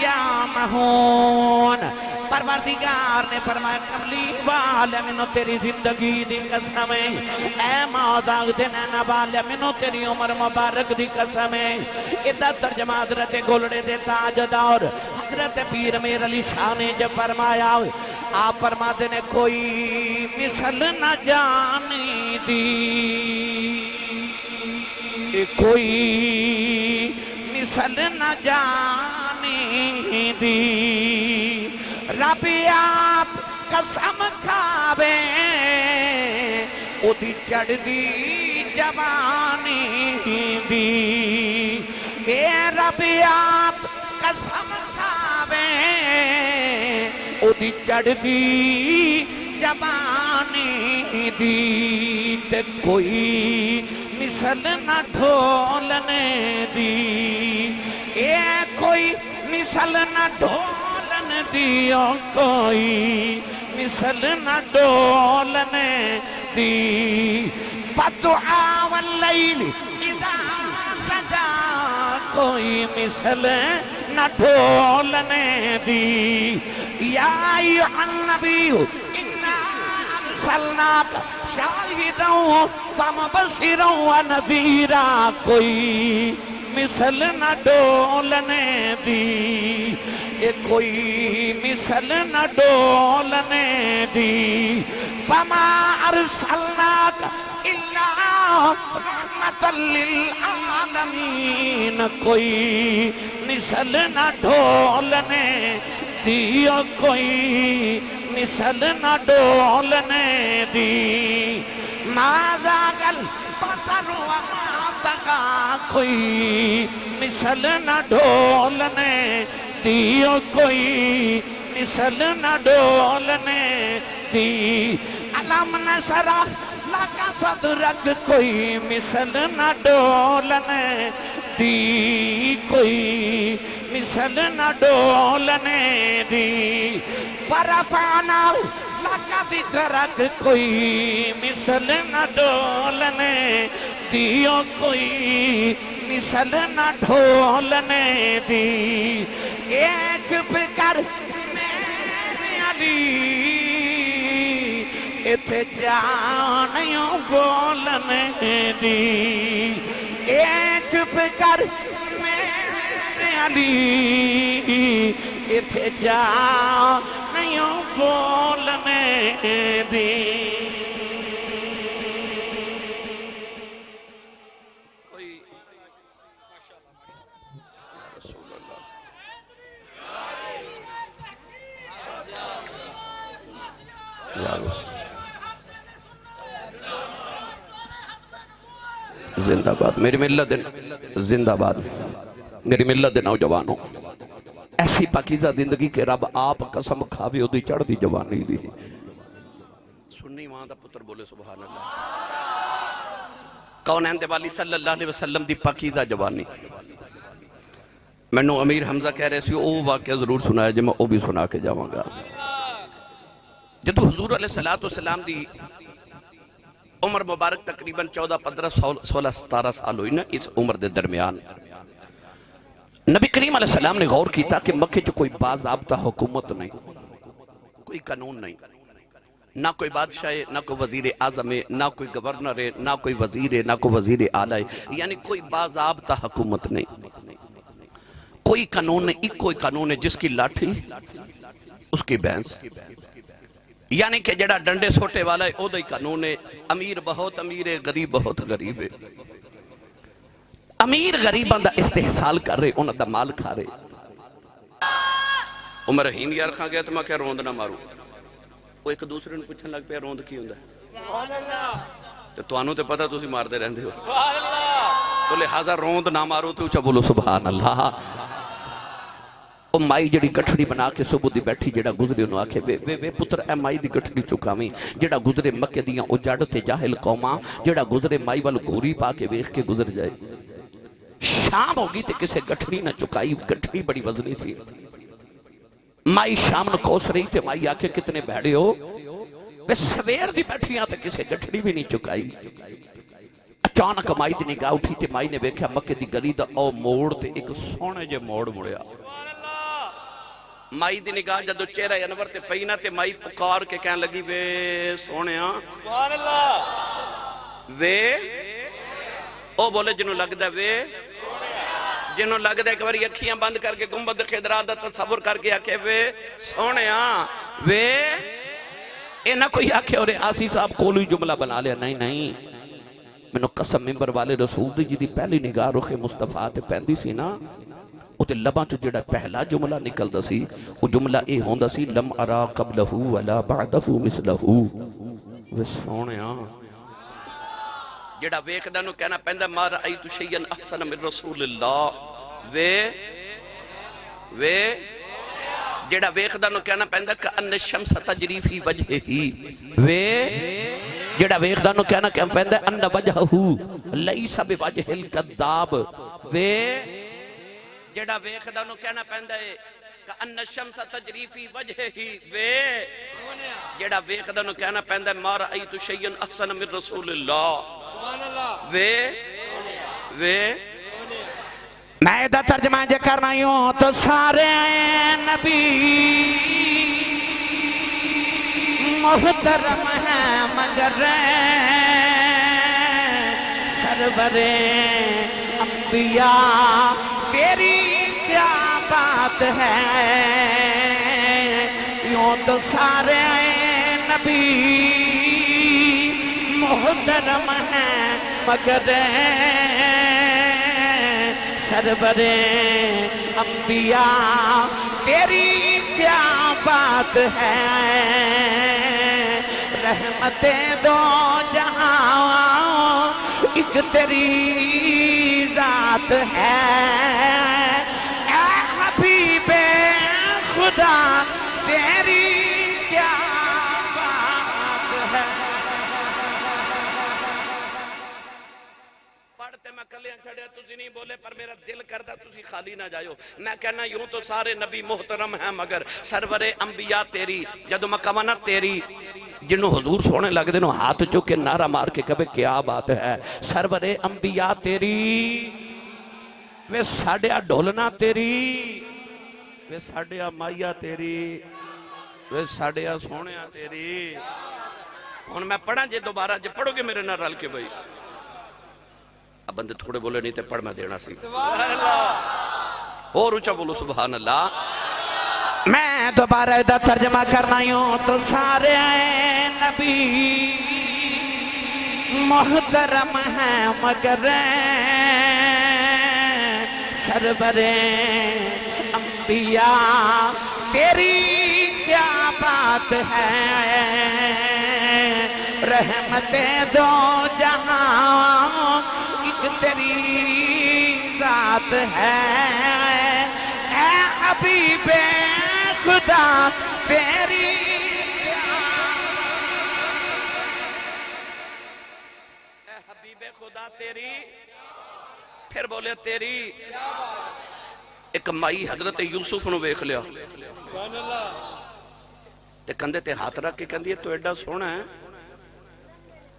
يَعْمَهُونَ۔ پروردگار نے فرمایا کملی والے منو تیری زندگی دی قسم ہے، اے ماداغ دنینا والے منو تیری عمر مبارک دی قسم ہے۔ ادھا ترجمہ حضرت گلڑے دے تاجدار حضرت پیر میر علی شاہ نے جب فرمایا آپ فرماتے نے کوئی مثل نہ جانی دی، کوئی مثل نہ جانی دی، رب آپ قسم کھاوے او دی چڑھ دی جوانی دی، اے رب آپ قسم کھاوے او دی چڑھ دی جوانی دی، تے کوئی مثل نہ ڈھولنے دی، اے کوئی مثل نہ ڈھولنے دیو، کوئی مثل نہ ڈولنے دی، فدعا واللیل اذا سجا، کوئی مثل نہ ڈولنے دی، یا ایوہ النبی انا ارسلناک شاہدا ومبشرا ونذیرا، کوئی مثل نہ ڈولنے دی، کوئی مثل نہ ڈولنے دی، وما ارسلناک الا رحمت للعالمین، کوئی مثل نہ ڈولنے دی، کوئی مثل نہ ڈولنے دی، ما زاغل بصر وما طغى، کوئی مثل نہ ڈولنے دی، کوئی مثل نہ ڈولنے دی، علم نشرح لک صدرک، کوئی مثل نہ ڈولنے دی، کوئی مثل نہ ڈولنے دی، ورفعنا لک ذکرک، کوئی مثل نہ ڈولنے دی، کوئی مثل نہ ڈھولنے دی، اے چپ کر میرے علی، اتھے جانیوں بولنے دی، اے چپ کر میرے علی، اتھے جانیوں بولنے دی۔ زندہ باد میری ملت، زندہ باد میری ملت دے نوجوانوں، ایسی پاکیزہ زندگی کے رب آپ قسم کھاوے ہو دی چڑھ دی جوانی دی، سنی ماں دا پتر بولے سبحان اللہ، کونین دے والی صلی اللہ علیہ وسلم دی پاکیزہ جوانی۔ میں نو امیر حمزہ کہہ رہے سی او واقعہ ضرور سنایا جی، میں او بھی سنا کے جاؤں گا۔ جدو حضور علیہ السلام دی عمر مبارک تقریباً 14 15 16 17 سال ہوئی نا، اس عمر دے درمیان نبی کریم علیہ السلام نے غور کیتا کہ مکہ جو کوئی باضابطہ حکومت نہیں، کوئی قانون نہیں، نہ کوئی بادشاہ ہے، نہ کوئی وزیر اعظم ہے، نہ کوئی گورنر ہے، نہ کوئی وزیر ہے، نہ کوئی وزیر اعلیٰ ہے، یعنی کوئی باضابطہ حکومت نہیں، کوئی قانون نہیں، ایک کوئی قانون ہے جس کی لاٹھی اس کی بینس، یعنی کہ جڑا ڈنڈے سوٹے والا ہے او دا ہی قانون ہے، امیر بہت امیر ہے، غریب بہت غریب ہے، امیر غریباں دا استحصال کر رہے، انہاں دا مال کھا رہے۔ عمر رحیم یار خان گیا تو میں کہا روند نہ مارو، وہ ایک دوسرے نے پوچھنے لگ پیا روند کی ہوندا ہے، تو توانوں تے پتہ تسی مار دے رہندے ہو، تو لہذا روند نہ مارو تو اچھا بولو سبحان اللہ۔ او مائی جڑی گٹھڑی بنا کے صبح دی بیٹھی جڑا گزرے انہوں آکھے وے پتر اے مائی دی گٹھڑی چکاویں، جڑا گزرے مکہ دیاں اجاڑ تے جاہل قوماں، جڑا گزرے مائی والو گھوری پا کے ویکھ کے گزر جائے۔ شام ہوگی تے کسے گٹھڑی نہ چکائی، گٹھڑی بڑی وزنی سی، مائی شام نہ کوس رہی تے مائی آکھے کتنے بھیڑے ہو، وے سویر دی بیٹھیاں تے کسے گٹھڑی بھی نہیں چکائی۔ اچانک مائی دی نگاہ اٹھی تے مائی نے ویکھیا مکہ دی گلی دا او موڑ تے ایک سونے جے موڑ مڑیا۔ مائی دی نگاہ جدو چہرہ انور تے پئینا تے مائی پکار کے کہنے لگی وے سونیاں سبحان اللہ، وے او بولے جنہوں لگ دا وے جنہوں لگ دا ایک باری اکھیاں بند کر کے گنبد خضرا دا تصور کر کے آکھے وے سونیاں وے، اے نہ کوئی آکھے اور آسی صاحب کولوی جملہ بنا لیا، نہیں نہیں، میں نے قسم ممبر والے رسول دی جی دی پہلی نگاہ رخ مصطفیٰ تے پہندی سی نا، او تے لباں تو جڑا پہلا جملہ نکل دا سی، وہ جملہ اے ہون دا سی لم ارا قبلہو ولا بعدہو مثلہو، وہ سونیاں جڑا ویک دانو کہنا پہندہ ما رأیتو شیئن احسن من رسول اللہ، وے جڑا ویک دانو کہنا پہندہ کہ ان الشمس تجری فی وجہ ہی، وے جڑا ویک دانو کہنا پہندہ ان وجہہو لیسا بوجہ الکذاب، وے جڑا ویک دانو کہنا پہندہ ہے کہ ان الشمس تجری فی وجہ ہی، وے جڑا ویک دانو کہنا پہندہ ہے ما رأیتو شیئن احسن من رسول اللہ، وے میں دا ترجمہ جے کرنا یوں تو سارے نبی محترم ہے مگر سرور انبیاء تیری کیا بات ہے یوں تو سارے نبی محترم ہیں مگر سرور انبیاء تیری کیا بات ہے رحمتیں دو جہاں ایک تیری ذات ہے اے حبیب خدا تیری کیا بات ہے پڑھتے میں کلیاں چھڑے تُسی نہیں بولے پر میرا دل کردہ تُسی خالی نہ جائیو میں کہنا یوں تو سارے نبی محترم ہیں مگر سرور انبیاء تیری جدو میں کہنا تیری جنہوں حضور سونے لگ دے نو ہاتھ چکے نعرہ مار کے کبھے کیا بات ہے سرور انبیاء تیری وے ساڑیا ڈھولنا تیری وے ساڑیا مائیا تیری وے ساڑیا سونیا تیری ہون میں پڑھا جے دوبارہ جے پڑھو گے میرے نہ رل کے بھائی اب بندے تھوڑے بولے نہیں تے پڑھ میں دینا سی سبحان اللہ اور اچھا بولو سبحان اللہ میں دوبارہ ادھا ترجمہ کرنا یوں تو سارے نبی محترم ہیں مگر سرور انبیاء تیری کیا بات ہے رحمتیں دو جہاں ایک تیری ذات ہے اے حبیب خدا تیری اے حبیب خدا تیری پھر بولے تیری ایک مائی حضرت یوسف نو بیکھ لیا تے کندے تے ہاتھ رکھ کے کندی ہے تو ایڈا سونا ہے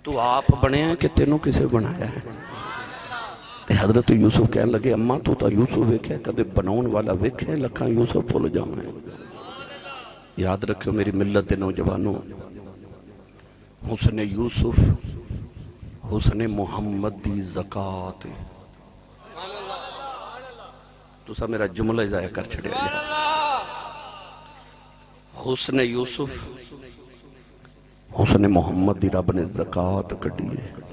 تو آپ بنے ہیں کہ تینوں کسے بنایا ہے حضرت یوسف کہنے لگے اماں تو تا یوسف ویکھے کدے بناؤن والا ویکھے لکھاں یوسف پھول جاؤں یاد رکھو میری ملت دے نوجوانوں حسن یوسف حسن محمد دی زکاة تو سا میرا جملہ ضائع کر چھڑے آیا حسن یوسف حسن محمد دی رب نے زکاة کٹی ہے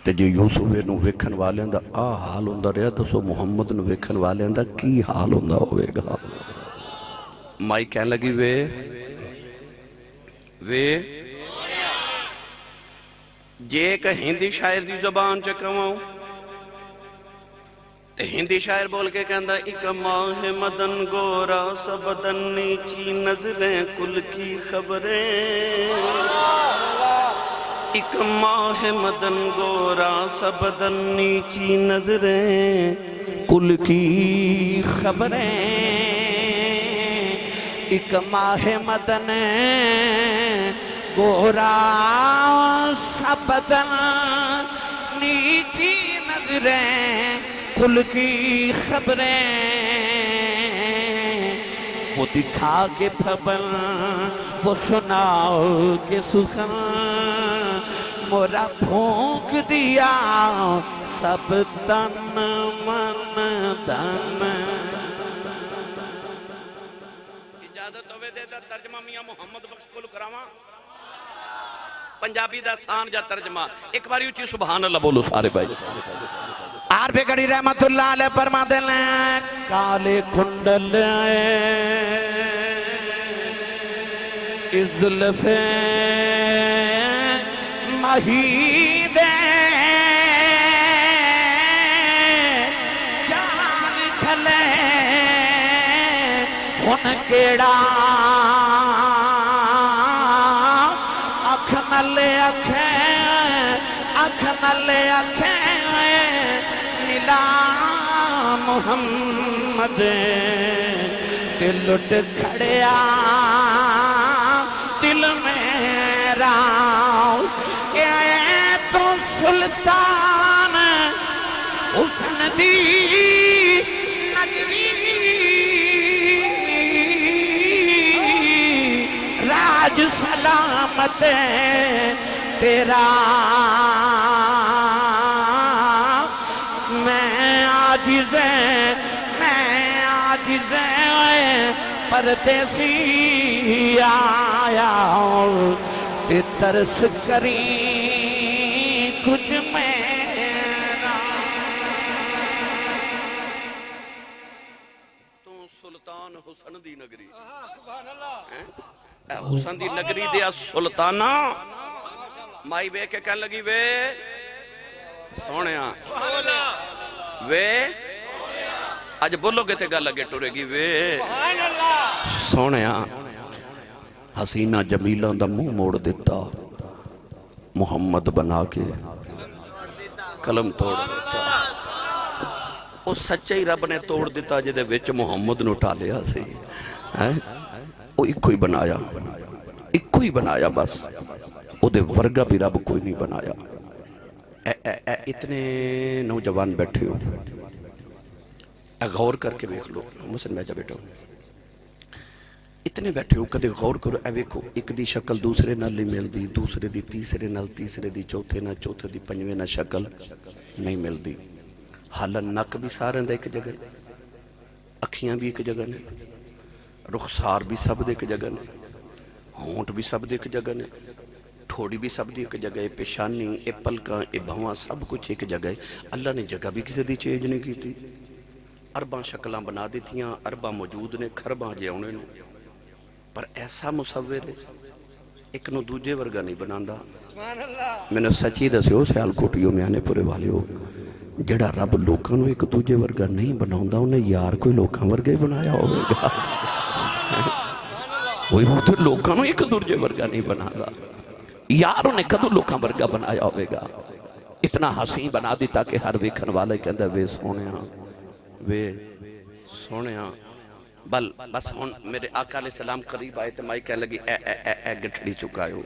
تے جو یوسف نو ویکھن والے دا حال ہوندہ رہا تو سو محمد نو ویکھن والے دا کی حال ہوندہ ہوئے گا مائی کہنے لگی وے جے ایک ہندی شاعر دی زبان چکواؤں تے ہندی شاعر بول کے کہندہ ایک ماہ مدن گورا سبدن نیچی نظریں کل کی خبریں ایک ماہ مدن گورا سبدن نیچی نظریں کل کی خبریں ایک ماہ مدن گورا سبدن نیچی نظریں کل کی خبریں وہ دکھا کے پھبل وہ سناؤ کے سخن مورا پھونک دیا سب تن من دن اجازت ہوئے دے دا ترجمہ میاں محمد بخش کل کراما پنجابی دا سان جا ترجمہ ایک باری اچھی سبحان اللہ بولو سارے بھائی عارف گڑی رحمت اللہ علیہ فرما دلیں کالے کنڈل ازلفیں مہیدیں جان چھلیں ان کیڑا اکھ نلے اکھیں ملا محمد دل اٹھ کھڑیا دل میرا اے تو سلطان حسن دی نگری را آج سلامت تیرا میں عاجز پردیسی آیا ہوں تے ترس کری کچھ میرا تو سلطان حسن دی نگری اے حسن دی نگری دیا سلطانہ مائی بے کے کہنے لگی وے سونیا وے آج بولو گے تے گا لگے ٹورے گی وے سونیا حسینہ جمیلہ دا منہ موڑ دیتا محمد بنا کے قلم توڑ دیتا اس سچے ہی رب نے توڑ دیتا جدے وچ محمد نو ٹالیا سی وہ ایک کوئی بنایا بس او دے ورگا بھی رب کوئی نہیں بنایا اتنے نوجوان بیٹھے ہو غور کر کے بیخ لو مسلم بیجا بیٹھا ہوں اتنے بیٹھے ہو کدے غور کرو اے ویکھو ایک دی شکل دوسرے نال نہیں مل دی دوسرے دی تیسرے نال تیسرے دی چوتھے نال چوتھے دی پنجویں نال شکل نہیں مل دی حالن نک بھی سارے دے ایک جگہ اکھیاں بھی ایک جگہ نے رخسار بھی سب دے ایک جگہ نے ہونٹ بھی سب دے ایک جگہ نے ٹھوڑی بھی سب دی ایک جگہ ہے پیشانی اے پلکاں اے بھواں سب کچھ ایک جگہ ہے اللہ نے جگہ بھی کسی دی چینج نہیں کی تھی ارباں شکلاں بنا دی تھیاں ارباں موجود نے کھرباں جیونے نے پر ایسا مصور ہے ایک نو دوجے ورگا نہیں بناندا میں نے سچی دسیو سیال کوٹیوں میں آنے پورے والے ہو جڑا رب لوکاں نو ایک دوجے ورگا نہیں بناوندا انہیں یار کوئی لوکاں ورگا ہی بنایا ہوئے گا وہی وہ تو لوکاں نو ایک دوجے ورگا نہیں بناندا یار انہیں کدو لوکاں ورگا بنایا ہوئے گا اتنا حسین بنا دیتا کہ ہر ویکھن والے کہندا وے سونیاں بس ہون میرے آقا علیہ السلام قریب آئے تو مائی کہنے لگی اے گٹھڑی چکائے ہو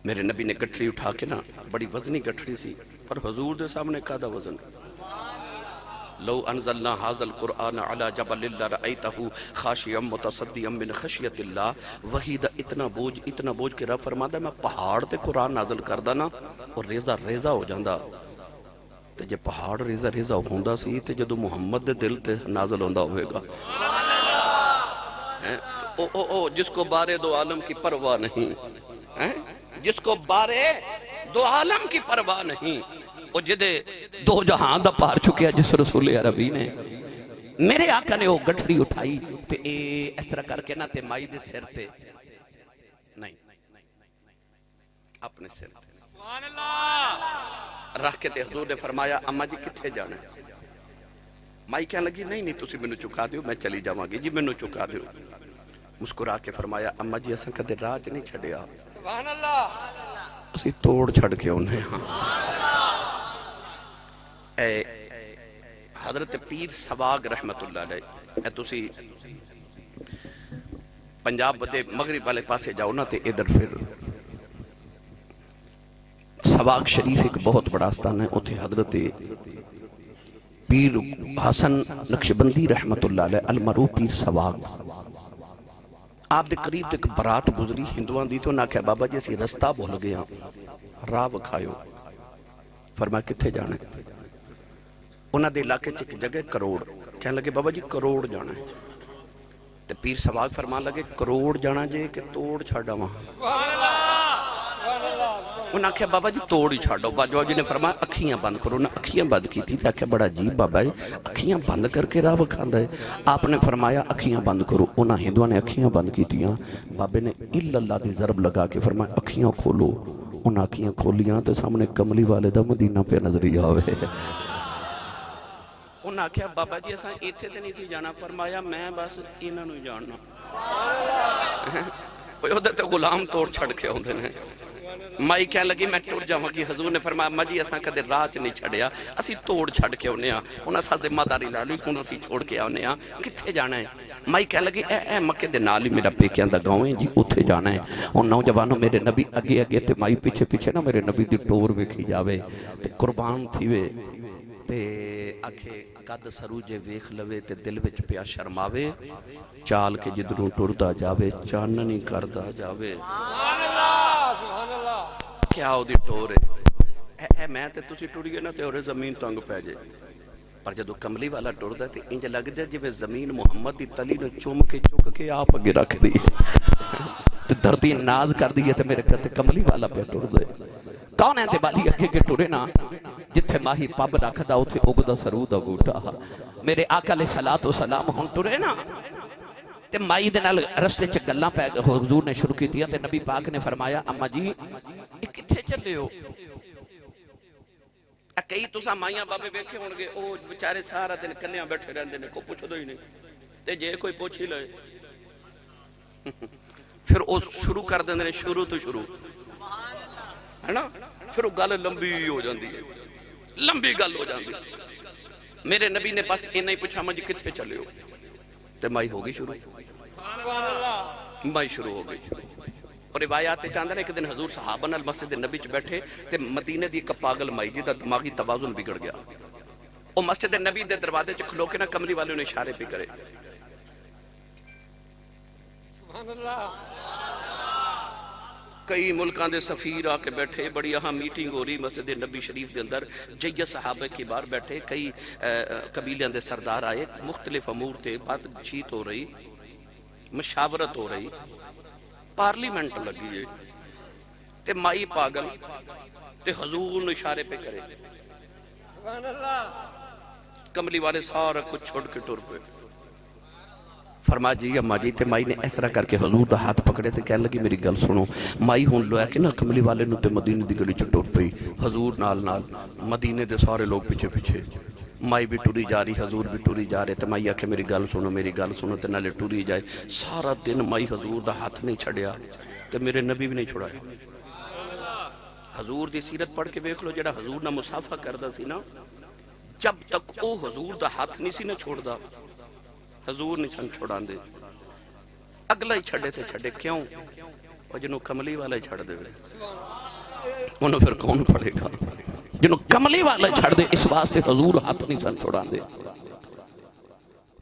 میرے نبی نے گٹھڑی اٹھا کے نا بڑی وزنی گٹھڑی سی پر حضور دے سامنے کہا وزن لو انزلنا حاضر القرآن علی جبل اللہ رأیتہو خاشیم متصدیم من خشیت اللہ وہی دا اتنا بوجھ کے رب فرما دا میں پہاڑ تے قرآن نازل کردہ نا اور ریزہ ہو جاندہ تے جے پہاڑ ریزہ ہوندہ سی تے جدو محمد دے دل تے نازل ہوندہ ہوئے گا جس کو بارے دو عالم کی پرواہ نہیں جس کو بارے دو عالم کی پرواہ نہیں وہ جدے دو جہاں دا پار چکیا جس رسول عربی نے میرے آقا نے وہ گٹھڑی اٹھائی تے اس طرح کر کے نا تے مائی دے سر تے نہیں اپنے سر تے سبحان اللہ رکھ کے تے حضور نے فرمایا اماں جی کتھے جانا ہے مائی کہنے لگی نہیں تسی میں نو چکا دیو میں چلی جاواں گی جی میں نو چکا دیو مسکرا کے فرمایا اماں جی اساں کدے راہ چ نہیں چھڈیا سبحان اللہ اسی توڑ چھڑ کے انہیں اے حضرت پیر سواگ رحمت اللہ علیہ اے تسی پنجاب دے مغرب والے پاسے جاؤ نا تے ادھر پھر سواگ شریف ایک بہت بڑا آستان ہے اتھے حضرت پیر حسن نقشبندی رحمت اللہ علیہ المرو پیر سواگ آپ دے قریب ایک برات گزری ہندوان دی تو نہ کہا بابا جیسی رستہ بھول گیا راہ وکھائیو فرمایا کتھے جانا ہے انہاں دے علاقے چک جگہ کروڑ کہنے لگے بابا جی کروڑ جانا ہے تے پیر سواگ فرمان لگے کروڑ جانا جے کہ توڑ چھاڑا وہاں انہاں کہا بابا جی توڑ ہی چھاڑو باجوہ جی نے فرمایا اکھیاں بند کرو نہ اکھیاں بند کی تھی کہا بڑا عجیب بابا ہے اکھیاں بند کر کے راہ وکھاندا ہے آپ نے فرمایا اکھیاں بند کرو انہاں ہندوان نے اکھیاں بند کی تھیاں بابے نے اللہ دی ضرب لگا کے فرمایا اکھیاں کھولو انہاں اکھیاں کھولیاں تو سامنے کملی والے دا مدینہ پہ نظری آوے انہاں کہا بابا جی ایسا ایتھے تے نہیں سی جانا فرمایا میں بس انہاں نو جاننا کوئی ادھر تے غلام توڑ چھڑ کے ہوندے نے مائی کہنے لگی میں ٹوڑ جاؤں گی حضور نے فرمایا مجھے اساں کدے راہ چ نہیں چھڑیا اسی توڑ چھڑ کے ہونے ہاں انہاں سا ذمہ داری لا لی ہن اسی چھوڑ کے آنے ہاں کتھے جانا ہے مائی کہنے لگی اے مکے دے نال ہی میرا پیکیاں دا گاؤں ہے جی اوتھے جانا ہے اور نوجوانوں میرے نبی اگے تے مائی پیچھے نا میرے نبی دی ٹور ویکھی جاوے تے قربان تھی وے تے آکھے قد سرو جے ویکھ لوے تے دل وچ پیا شرماوے چال کے جدروں ٹردا جاوے چاننی کردا جاوے کیا ہو دی ٹورے اے میں تے تسی ٹریے نا تے اور زمین تنگ پہ جائے پر جدو کملی والا ٹردا تے انج لگ جائے جویں زمین محمد دی تلی نو چوم کے چک کے آپ اگے رکھ دی تے دھرتی ناز کر دی تے میرے کہتے کملی والا پہ ٹر دے کون ہے تے بالی اگے کے ٹرے نا جتھے ماہی پب رکھدا اوتھے اگدا سرو دا بوٹا میرے آقا علیہ الصلوۃ والسلام ہن ٹرے نا تے مائی دے نال رستے چ گلاں پہ حضور نے شروع کیتیاں تے نبی پاک نے فرمایا اما جی اے کتھے چلے ہو کئی تساں مائیاں بابے ویکھے ہون گے او بیچارے سارا دن کلیاں بیٹھے رہندے نے کو پوچھدو ہی نہیں تے جے کوئی پوچھ ہی لے پھر او شروع کر دیندے نے شروع تو شروع ہے نا پھر وہ گل لمبی ہو جاندی ہے لمبی گل ہو جاندی میرے نبی نے بس اتنا ہی پوچھا مجھے کتنے چلے ہو تے مائی ہو گئی شروع مائی شروع ہو گئی اور روایات چاہتے ہیں ایک دن حضور صحابہ نال مسجد نبی چ بیٹھے تے مدینے دی ایک پاگل مائی جی دا دماغی توازن بگڑ گیا وہ مسجد نبی دے دروازے چ کھلو کے نا کملی والے نے اشارے پہ کرے سبحان اللہ کئی ملکان دے سفیر آ کے بیٹھے بڑی اہم میٹنگ ہو رہی مسجد نبی شریف دے اندر جیہ صحابہ کے بار بیٹھے کئی قبیلیاں دے سردار آئے مختلف امور تے بات چیت ہو رہی مشاورت ہو رہی پارلیمنٹ لگی ہے تے مائی پاگل تے حضور نے اشارے پہ کرے سبحان اللہ کملی والے سارا کچھ چھوڑ کے ٹر پہ فرما جی اما جی تے مائی نے اس طرح کر کے حضور دا ہاتھ پکڑے تے کہنے لگی میری گل سنو مائی ہون لویا کہ نا کملی والے نو تے مدینے دی گلی چ ٹر پئی حضور نال نال مدینے دے سارے لوگ پیچھے پیچھے مائی بھی ٹری جا رہی حضور بھی ٹری جا رہے تے مائی آکھے میری گل سنو تے نالے ٹری جائے سارا دن مائی حضور دا ہاتھ نہیں چھڑیا تے میرے نبی بھی نہیں چھڑایا حضور دی سیرت پڑھ کے دیکھ لو جڑا حضور نہ مصافحہ کردا سی نا جب تک او حضور دا ہاتھ نہیں سی نہ چھوڑدا حضور نہیں سن چھوڑان دے اگلا ہی چھڑے تے چھڑے کیوں اور جنہوں کملی والا ہی چھڑ دے انہوں پھر کون پڑے گا جنہوں کملی والا ہی چھڑ دے اس واسطے حضور ہاتھ نہیں سن چھوڑان دے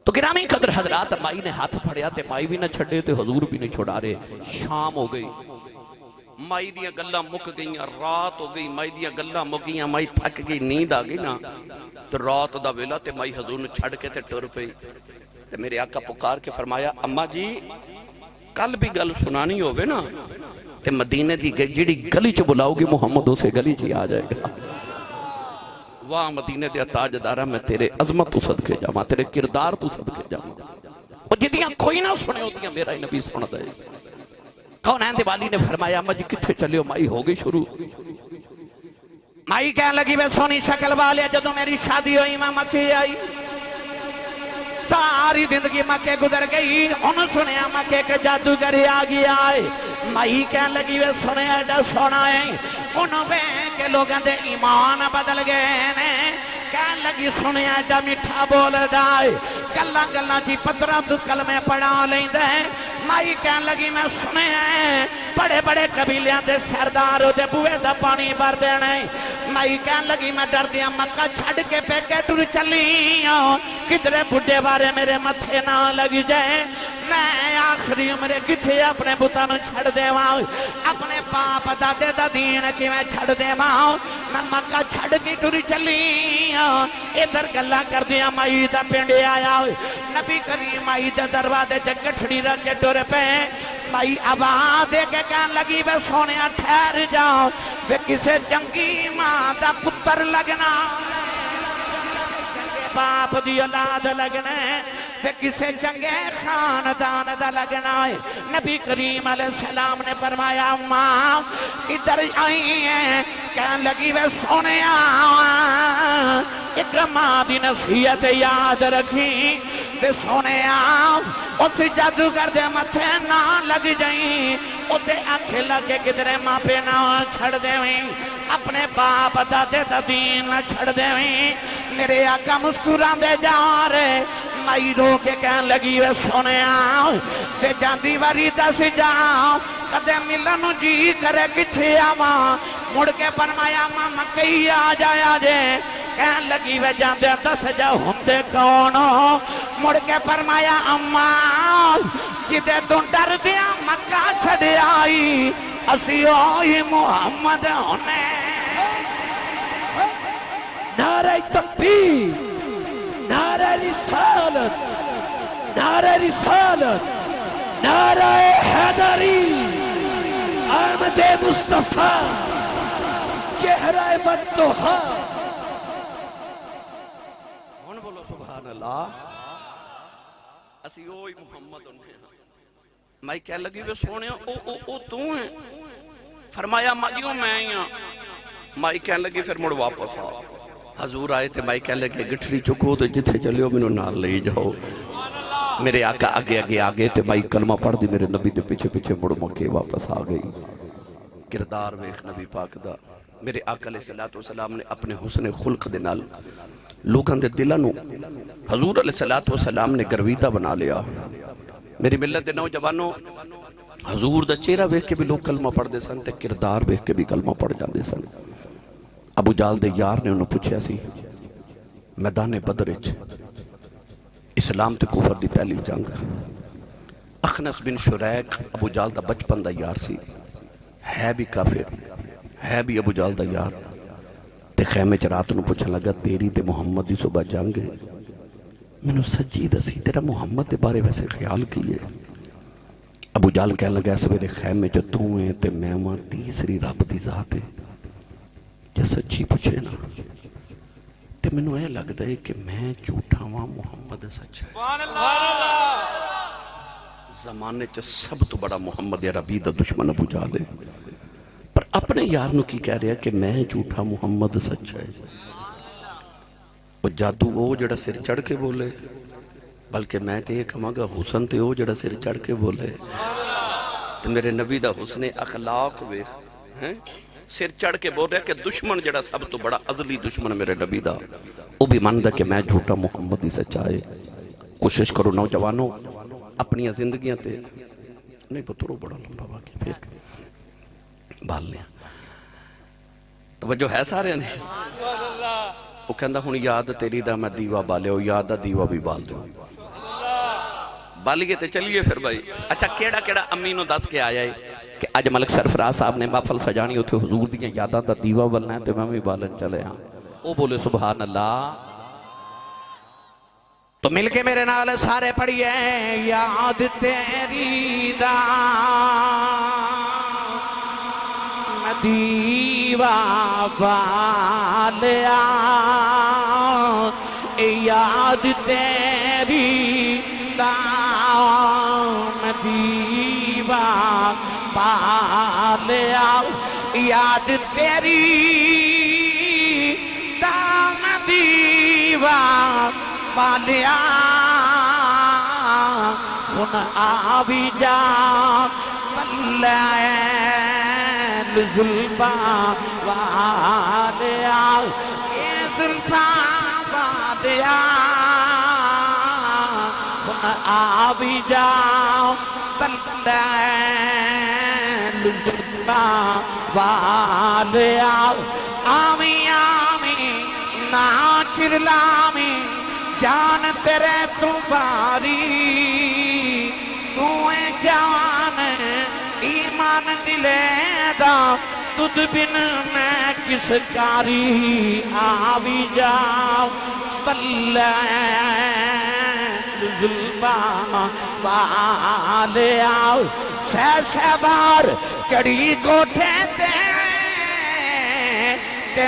تو گرامی قدر حضرات مائی نے ہاتھ پھڑیا تے مائی بھی نہ چھڑے تے حضور بھی نہیں چھوڑا رہے شام ہو گئی مائی دیاں گلہ مک گئیں رات ہو گئی مائی دیاں گلہ مک گئیں مائی تھک گئی نیند آگئی نا تو رات دا ویلا تے مائی حضور نے چھڑ کے تے ٹر پئی تے میرے آقا پکار کے فرمایا اما جی کل بھی گل سنانی ہوئے نا تے مدینے دی جڑی گلی چ بلاؤ گی محمد اسے گلی چ آ جائے گا واہ مدینے دے تاجدارا میں تیرے عظمت تو صدقے جاواں تیرے کردار تو صدقے جاواں اور جدیاں کوئی نہ سنے ہوتیاں میرا ہی نبی سن دے کون ہے دے والی نے فرمایا اما جی کتھے چلے ہو مائی ہو گئی شروع مائی کہنے لگی بے سونی شکل والے جدو میری شادی ہوئی میں مکی آئی ساری زندگی مکے گزر گئی انہوں سنیا مکے کے جادوگری آگی آئے مائی کہنے لگی وے سنیا ایڈا سونا ہے انہوں بے کے لوگاں دے ایمان بدل گئے نے کہنے لگی سنیا ایڈا میٹھا بول دائے گلہ گلہ جی پترہ دو کلمے پڑھا لیں دے مائی کہنے لگی میں سنیا ہے بڑے بڑے قبیلیاں دے سرداروں دے بوئے دا پانی بھر دینے مائی کہنے لگی میں ڈر دیا مکہ چھڑ کے پیکے ٹر چلی کدھرے بڑھے بارے میرے متھے نہ لگ جائے میں آخری عمرے کتھے اپنے بتانوں چھڑ دے ماں اپنے پاپ دادے دا دین کی میں چھڑ دے ماں میں مکہ چھڑ کی ٹر چلی ادھر گلہ کر دیا مائی دا پینڈے آیا نبی کریم مائی دا دروازے جگٹھڑی رکھ کے ٹر پہ مائی آواز دے کے کہنے لگی بے سونیا ٹھہر جاؤ بے کسے جنگی ماں دا پتر لگنا باپ دی اولاد لگنے بے کسے جنگے خاندان دا لگنا ہے نبی کریم علیہ السلام نے فرمایا ماں ادھر آئی ہیں کہنے لگی بے سونیا ایک ماں دی نصیحت یاد رکھی بے سونیا اس جادوگر دے متھے نہ لگ جائیں اتے آنکھیں لگے کدھرے ماں پہ نہ چھڑ دے ہوئیں اپنے باپ دادے دا دین نہ چھڑ دے ہوئیں میرے آقا مسکران دے جا رہے مائی رو کے کہنے لگی وے سونے آؤ تے جاندی واری دس جاؤ کدے ملنو جی کرے کتھے آواں مڑ کے فرمایا ماں مکئی آ جایا جے کہن لگی وے جاندے دس جا ہوندے کون مڑ کے فرمایا اما جدے تو ڈر دیا مکہ چھڑ آئی اسی ہوئی محمد ہونے نعرہ تکبیر نعرہ رسالت نعرہ رسالت نعرہ حیدری آمد مصطفیٰ چہرہ بدتوہا کون بولو سبحان اللہ اسی اوہی محمد انہیں میں کہہ لگی وہ سونے او تو ہیں فرمایا مجھوں میں آئیاں مائی کہہ لگی پھر مڑ واپس آ حضور آئے تھے مائی کہہ لگی گٹھری چکو تو جتھے چلے ہو منو نال لے جاؤ میرے آقا آگے تھے مائی کلمہ پڑھ دی میرے نبی دے پیچھے مڑ مکے واپس آ گئی کردار ویخ نبی پاک دا میرے آقا علیہ السلام نے اپنے حسن خلق دے نال لوگاں دے دلانو حضور علیہ السلام نے گرویدہ بنا لیا میری ملت دے نوجوانوں حضور دا چہرہ ویکھ کے بھی لوگ کلمہ پڑھ دے سن تے کردار ویکھ کے بھی کلمہ پڑھ جاندے سن ابو جال دے یار نے انہوں پوچھا سی میدان بدر وچ اسلام تے کفر دی پہلی جنگ اخنس بن شریک ابو جال دا بچپن دا یار سی ہے بھی کافر ہے بھی ابو جال دا یار تے خیمے چ رات نو پوچھن لگا تیری تے محمد دی صبح جنگ ہے میں نے سچی دسی تیرا محمد دے بارے ویسے خیال کیے ابو جال کہنے لگا سویرے خیمے جو تو ہیں تے میں وہاں تیسری رب دی ذات ہے جا سچی پوچھے نا تے میں نے یہ لگتا ہے کہ میں جھوٹا وہاں محمد سچ ہے زمانے چا سب تو بڑا محمد عربی دا دشمن ابو جال ہے پر اپنے یار نو کی کہہ رہا کہ میں جھوٹا محمد سچ ہے وہ جادو وہ جڑا سر چڑھ کے بولے بلکہ میں تے یہ کہاں گا حسن تے وہ جڑا سر چڑھ کے بولے تو میرے نبی دا حسن اخلاق ویکھ سر چڑھ کے بول رہا کہ دشمن جڑا سب تو بڑا ازلی دشمن میرے نبی دا وہ بھی ماندا کہ میں جھوٹا محمد ہی سچا ہے کوشش کرو نوجوانوں اپنی زندگیاں تے نہیں پترو بڑا لمبا واقعی پھر بال لیا توجہ ہے سارے نے وہ کہندا ہن یاد تیری دا میں دیوا بالیو یاد دا دیوا بھی بال دو بالیے تے چلیے پھر بھائی اچھا کیڑا امی نو دس کے آیا ہے کہ اج ملک سرفراز صاحب نے محفل سجانی ہوتے حضور دیاں یاداں دا دیوا بلنا ہے تے میں بھی بالن چلے ہاں وہ بولے سبحان اللہ تو مل کے میرے نال سارے پڑھیے یاد تیری دا دیوا بالیا یاد تیری دام دیوا بالیا یاد تیری دام دیوا بالیا ان آبی جا زلفا وادیا اے زلفا وادیا ہن آبی جاؤ بلدین زلفا وادیا آمی آمی ناچر لامی جان تیرے تو باری تو اے جان ایمان دلے دا تُدھ بن میں کس کاری آوی جاؤ بلین ظلمہ والے آؤ سہ بار چڑی گوٹھے تے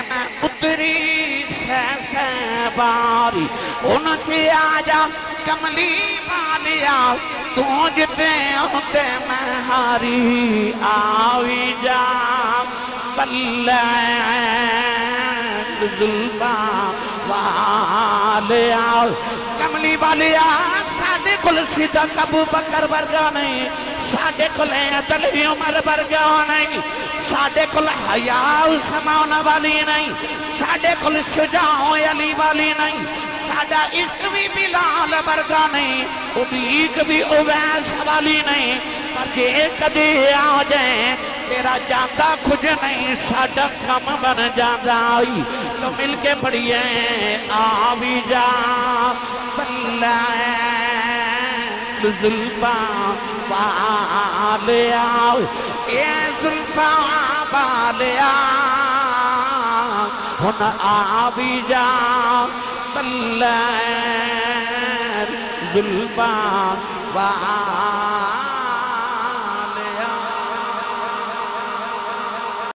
میں اتری سہ باری ان کی آجا کملی والی آؤ تو جتے ہوتے میں ہاری آوی جا بلین ظلمہ والے آؤ کملی والی آؤ ساڑھے کل صدق ابو بکر برگا نہیں ساڑھے کل عدل عمر برگا نہیں ساڑھے کل حیاء سمان والی نہیں ساڑھے کل شجاع علی والی نہیں ساڑھا عشق بھی بلال برگا نہیں ابیق بھی اویس والی نہیں پر جے کدے آ جائیں تیرا جاندہ کچھ نہیں ساڈا کم بن جاندہ تو مل کے پڑھیے آوی جا بلائے زلفاں والے آؤ اے زلفاں والے آؤ ہن آوی جا بلائے زلفاں والے